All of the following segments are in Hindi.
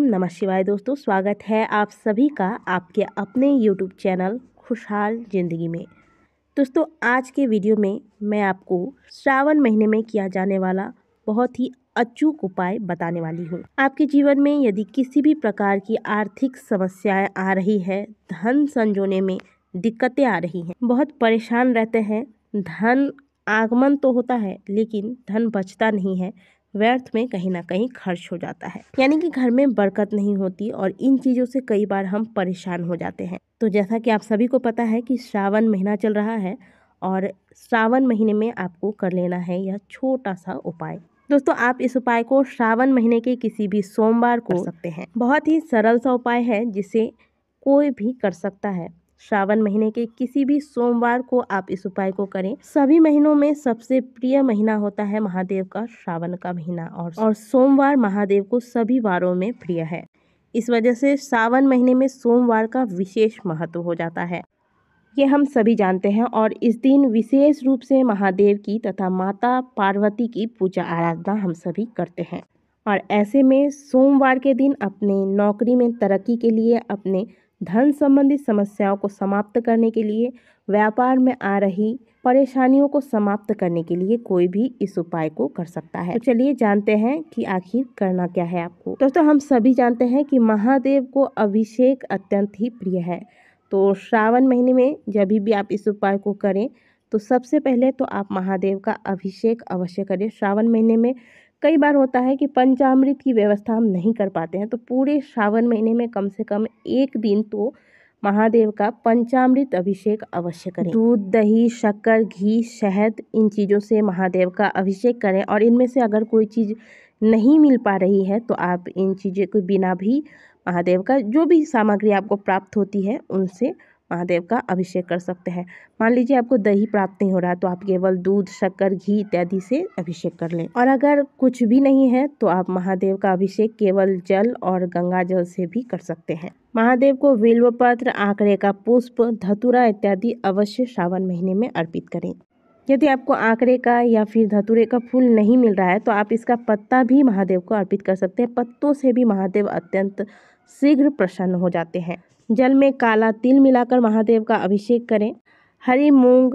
नमः शिवाय दोस्तों, स्वागत है आप सभी का आपके अपने YouTube चैनल खुशहाल ज़िंदगी में। दोस्तों आज के वीडियो में मैं आपको श्रावण महीने में किया जाने वाला बहुत ही अचूक उपाय बताने वाली हूँ। आपके जीवन में यदि किसी भी प्रकार की आर्थिक समस्याएं आ रही है, धन संजोने में दिक्कतें आ रही हैं, बहुत परेशान रहते हैं, धन आगमन तो होता है लेकिन धन बचता नहीं है, व्यर्थ में कहीं ना कहीं खर्च हो जाता है, यानी कि घर में बरकत नहीं होती और इन चीज़ों से कई बार हम परेशान हो जाते हैं। तो जैसा कि आप सभी को पता है कि श्रावण महीना चल रहा है और श्रावण महीने में आपको कर लेना है यह छोटा सा उपाय। दोस्तों आप इस उपाय को श्रावण महीने के किसी भी सोमवार को कर सकते हैं। बहुत ही सरल सा उपाय है जिसे कोई भी कर सकता है। श्रावण महीने के किसी भी सोमवार को आप इस उपाय को करें। सभी महीनों में सबसे प्रिय महीना होता है महादेव का श्रावण का महीना और सोमवार महादेव को सभी वारों में प्रिय है। इस वजह से श्रावण महीने में सोमवार का विशेष महत्व हो जाता है, ये हम सभी जानते हैं। और इस दिन विशेष रूप से महादेव की तथा माता पार्वती की पूजा आराधना हम सभी करते हैं। और ऐसे में सोमवार के दिन अपने नौकरी में तरक्की के लिए, अपने धन संबंधी समस्याओं को समाप्त करने के लिए, व्यापार में आ रही परेशानियों को समाप्त करने के लिए कोई भी इस उपाय को कर सकता है। तो चलिए जानते हैं कि आखिर करना क्या है आपको। दोस्तों हम सभी जानते हैं कि महादेव को अभिषेक अत्यंत ही प्रिय है। तो श्रावण महीने में जब भी आप इस उपाय को करें तो सबसे पहले तो आप महादेव का अभिषेक अवश्य करें। श्रावण महीने में कई बार होता है कि पंचामृत की व्यवस्था हम नहीं कर पाते हैं, तो पूरे श्रावण महीने में कम से कम एक दिन तो महादेव का पंचामृत अभिषेक अवश्य करें। दूध, दही, शक्कर, घी, शहद, इन चीज़ों से महादेव का अभिषेक करें। और इनमें से अगर कोई चीज़ नहीं मिल पा रही है तो आप इन चीज़ों के बिना भी महादेव का जो भी सामग्री आपको प्राप्त होती है उनसे महादेव का अभिषेक कर सकते हैं। मान लीजिए आपको दही प्राप्त नहीं हो रहा तो आप केवल दूध, शक्कर, घी इत्यादि से अभिषेक कर लें। और अगर कुछ भी नहीं है तो आप महादेव का अभिषेक केवल जल और गंगा जल से भी कर सकते हैं। महादेव को बिल्वपत्र, आंकड़े का पुष्प, धतूरा इत्यादि अवश्य श्रावण महीने में अर्पित करें। यदि आपको आंकड़े का या फिर धतूरे का फूल नहीं मिल रहा है तो आप इसका पत्ता भी महादेव को अर्पित कर सकते हैं। पत्तों से भी महादेव अत्यंत शीघ्र प्रसन्न हो जाते हैं। जल में काला तिल मिलाकर महादेव का अभिषेक करें। हरी मूंग,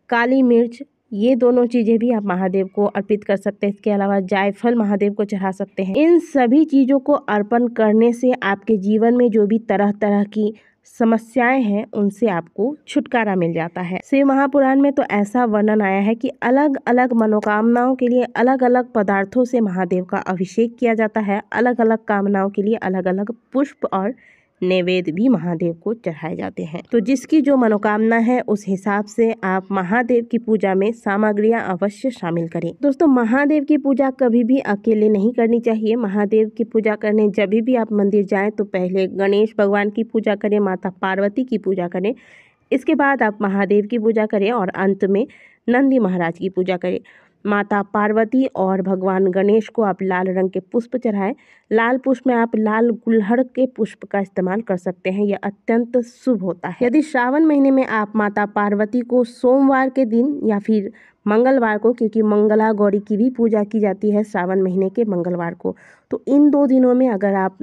काली मिर्च, ये दोनों चीज़ें भी आप महादेव को अर्पित कर सकते हैं। इसके अलावा जायफल महादेव को चढ़ा सकते हैं। इन सभी चीज़ों को अर्पण करने से आपके जीवन में जो भी तरह तरह की समस्याएं हैं उनसे आपको छुटकारा मिल जाता है। शिव महापुराण में तो ऐसा वर्णन आया है कि अलग अलग मनोकामनाओं के लिए अलग अलग पदार्थों से महादेव का अभिषेक किया जाता है। अलग अलग कामनाओं के लिए अलग अलग पुष्प और नैवेद्य भी महादेव को चढ़ाए जाते हैं। तो जिसकी जो मनोकामना है उस हिसाब से आप महादेव की पूजा में सामग्रियां अवश्य शामिल करें। दोस्तों महादेव की पूजा कभी भी अकेले नहीं करनी चाहिए। महादेव की पूजा करने जब भी आप मंदिर जाएं तो पहले गणेश भगवान की पूजा करें, माता पार्वती की पूजा करें, इसके बाद आप महादेव की पूजा करें और अंत में नंदी महाराज की पूजा करें। माता पार्वती और भगवान गणेश को आप लाल रंग के पुष्प चढ़ाएं। लाल पुष्प में आप लाल गुलहड़ के पुष्प का इस्तेमाल कर सकते हैं, यह अत्यंत शुभ होता है। यदि श्रावण महीने में आप माता पार्वती को सोमवार के दिन या फिर मंगलवार को, क्योंकि मंगला गौरी की भी पूजा की जाती है श्रावण महीने के मंगलवार को, तो इन 2 दिनों में अगर आप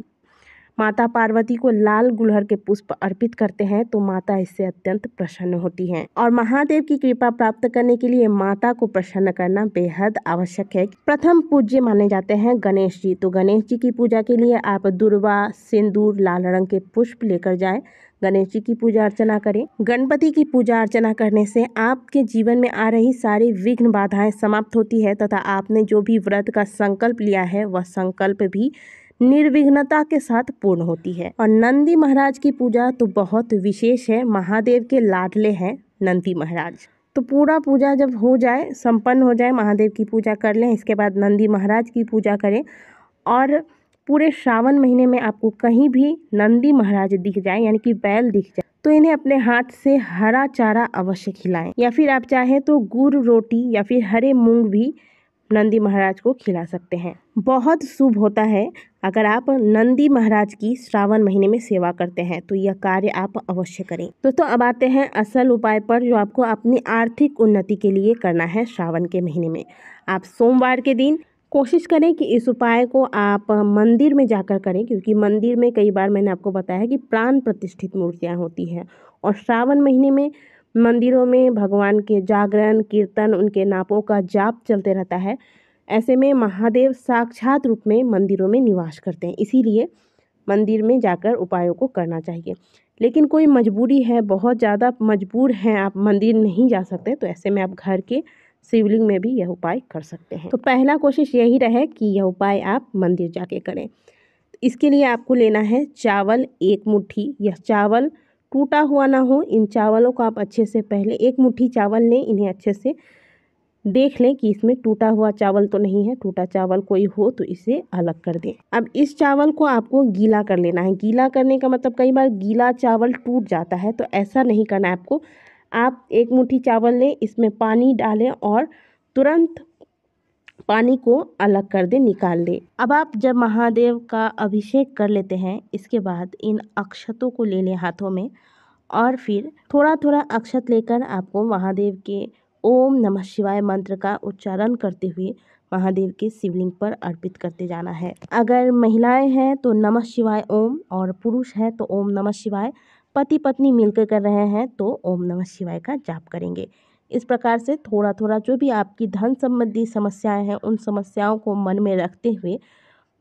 माता पार्वती को लाल गुलहड़ के पुष्प अर्पित करते हैं तो माता इससे अत्यंत प्रसन्न होती हैं। और महादेव की कृपा प्राप्त करने के लिए माता को प्रसन्न करना बेहद आवश्यक है। प्रथम पूज्य माने जाते हैं गणेश जी। तो गणेश जी की पूजा के लिए आप दुर्वा, सिंदूर, लाल रंग के पुष्प लेकर जाएं। गणेश जी की पूजा अर्चना करें। गणपति की पूजा अर्चना करने से आपके जीवन में आ रही सारी विघ्न बाधाएं समाप्त होती है तथा आपने जो भी व्रत का संकल्प लिया है वह संकल्प भी निर्विघ्नता के साथ पूर्ण होती है। और नंदी महाराज की पूजा तो बहुत विशेष है। महादेव के लाडले हैं नंदी महाराज। तो पूरा पूजा जब हो जाए, संपन्न हो जाए, महादेव की पूजा कर लें, इसके बाद नंदी महाराज की पूजा करें। और पूरे श्रावण महीने में आपको कहीं भी नंदी महाराज दिख जाए, यानी कि बैल दिख जाए, तो इन्हें अपने हाथ से हरा चारा अवश्य खिलाएं। या फिर आप चाहें तो गुड़ रोटी या फिर हरे मूंग भी नंदी महाराज को खिला सकते हैं। बहुत शुभ होता है अगर आप नंदी महाराज की श्रावण महीने में सेवा करते हैं, तो यह कार्य आप अवश्य करें। दोस्तों अब आते हैं असल उपाय पर जो आपको अपनी आर्थिक उन्नति के लिए करना है। श्रावण के महीने में आप सोमवार के दिन कोशिश करें कि इस उपाय को आप मंदिर में जाकर करें, क्योंकि मंदिर में कई बार मैंने आपको बताया है कि प्राण प्रतिष्ठित मूर्तियाँ होती हैं और श्रावण महीने में मंदिरों में भगवान के जागरण, कीर्तन, उनके नापों का जाप चलते रहता है। ऐसे में महादेव साक्षात रूप में मंदिरों में निवास करते हैं, इसीलिए मंदिर में जाकर उपायों को करना चाहिए। लेकिन कोई मजबूरी है, बहुत ज़्यादा मजबूर हैं, आप मंदिर नहीं जा सकते, तो ऐसे में आप घर के शिवलिंग में भी यह उपाय कर सकते हैं। तो पहला कोशिश यही रहे कि यह उपाय आप मंदिर जाके करें। इसके लिए आपको लेना है चावल 1 मुट्ठी। यह चावल टूटा हुआ ना हो, इन चावलों को आप अच्छे से पहले 1 मुट्ठी चावल लें, इन्हें अच्छे से देख लें कि इसमें टूटा हुआ चावल तो नहीं है। टूटा चावल कोई हो तो इसे अलग कर दें। अब इस चावल को आपको गीला कर लेना है। गीला करने का मतलब कई बार गीला चावल टूट जाता है, तो ऐसा नहीं करना है आपको। आप 1 मुट्ठी चावल लें, इसमें पानी डालें और तुरंत पानी को अलग कर दें, निकाल दें। अब आप जब महादेव का अभिषेक कर लेते हैं, इसके बाद इन अक्षतों को ले लें हाथों में और फिर थोड़ा थोड़ा अक्षत लेकर आपको महादेव के ओम नमः शिवाय मंत्र का उच्चारण करते हुए महादेव के शिवलिंग पर अर्पित करते जाना है। अगर महिलाएं हैं तो नमः शिवाय ओम, और पुरुष है तो ओम नमः शिवाय। पति पत्नी मिलकर कर रहे हैं तो ओम नमः शिवाय का जाप करेंगे। इस प्रकार से थोड़ा थोड़ा जो भी आपकी धन संबंधी समस्याएं हैं, उन समस्याओं को मन में रखते हुए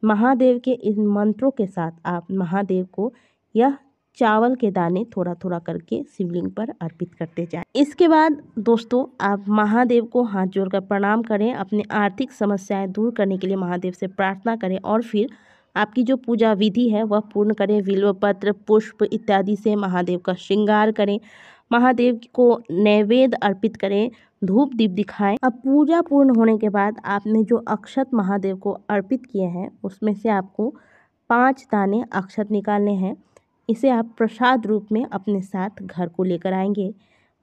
महादेव के इन मंत्रों के साथ आप महादेव को यह चावल के दाने थोड़ा थोड़ा करके शिवलिंग पर अर्पित करते जाएं। इसके बाद दोस्तों आप महादेव को हाथ जोड़कर प्रणाम करें, अपनी आर्थिक समस्याएं दूर करने के लिए महादेव से प्रार्थना करें और फिर आपकी जो पूजा विधि है वह पूर्ण करें। बिल्वपत्र, पुष्प इत्यादि से महादेव का श्रृंगार करें, महादेव को नैवेद्य अर्पित करें, धूप दीप दिखाएं। अब पूजा पूर्ण होने के बाद आपने जो अक्षत महादेव को अर्पित किए हैं उसमें से आपको 5 दाने अक्षत निकालने हैं। इसे आप प्रसाद रूप में अपने साथ घर को लेकर आएंगे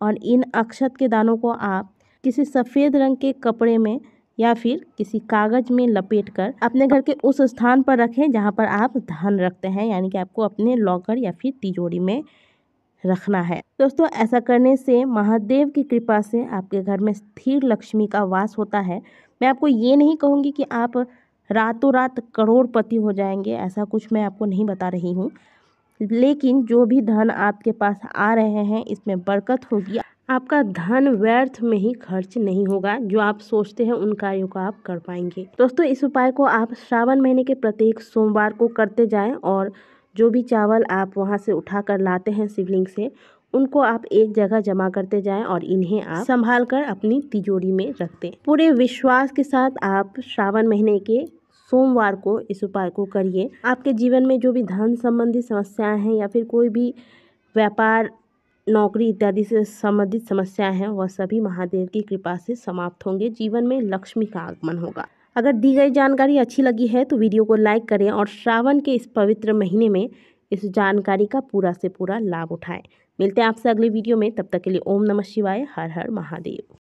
और इन अक्षत के दानों को आप किसी सफ़ेद रंग के कपड़े में या फिर किसी कागज़ में लपेटकर अपने घर के उस स्थान पर रखें जहां पर आप धन रखते हैं, यानी कि आपको अपने लॉकर या फिर तिजोरी में रखना है। दोस्तों ऐसा करने से महादेव की कृपा से आपके घर में स्थिर लक्ष्मी का वास होता है। मैं आपको ये नहीं कहूँगी कि आप रातों रात करोड़पति हो जाएंगे, ऐसा कुछ मैं आपको नहीं बता रही हूँ, लेकिन जो भी धन आपके पास आ रहे हैं इसमें बरकत होगी। आपका धन व्यर्थ में ही खर्च नहीं होगा, जो आप सोचते हैं उन कार्यों को आप कर पाएंगे। दोस्तों इस उपाय को आप श्रावण महीने के प्रत्येक सोमवार को करते जाएं और जो भी चावल आप वहां से उठा कर लाते हैं शिवलिंग से, उनको आप एक जगह जमा करते जाएं और इन्हें आप संभाल कर अपनी तिजोरी में रख दें। पूरे विश्वास के साथ आप श्रावण महीने के सोमवार को इस उपाय को करिए। आपके जीवन में जो भी धन संबंधी समस्याएं हैं या फिर कोई भी व्यापार, नौकरी इत्यादि से संबंधित समस्याएं हैं, वह सभी महादेव की कृपा से समाप्त होंगे। जीवन में लक्ष्मी का आगमन होगा। अगर दी गई जानकारी अच्छी लगी है तो वीडियो को लाइक करें और श्रावण के इस पवित्र महीने में इस जानकारी का पूरा से पूरा लाभ उठाएं। मिलते हैं आपसे अगली वीडियो में, तब तक के लिए ओम नमः शिवाय, हर हर महादेव।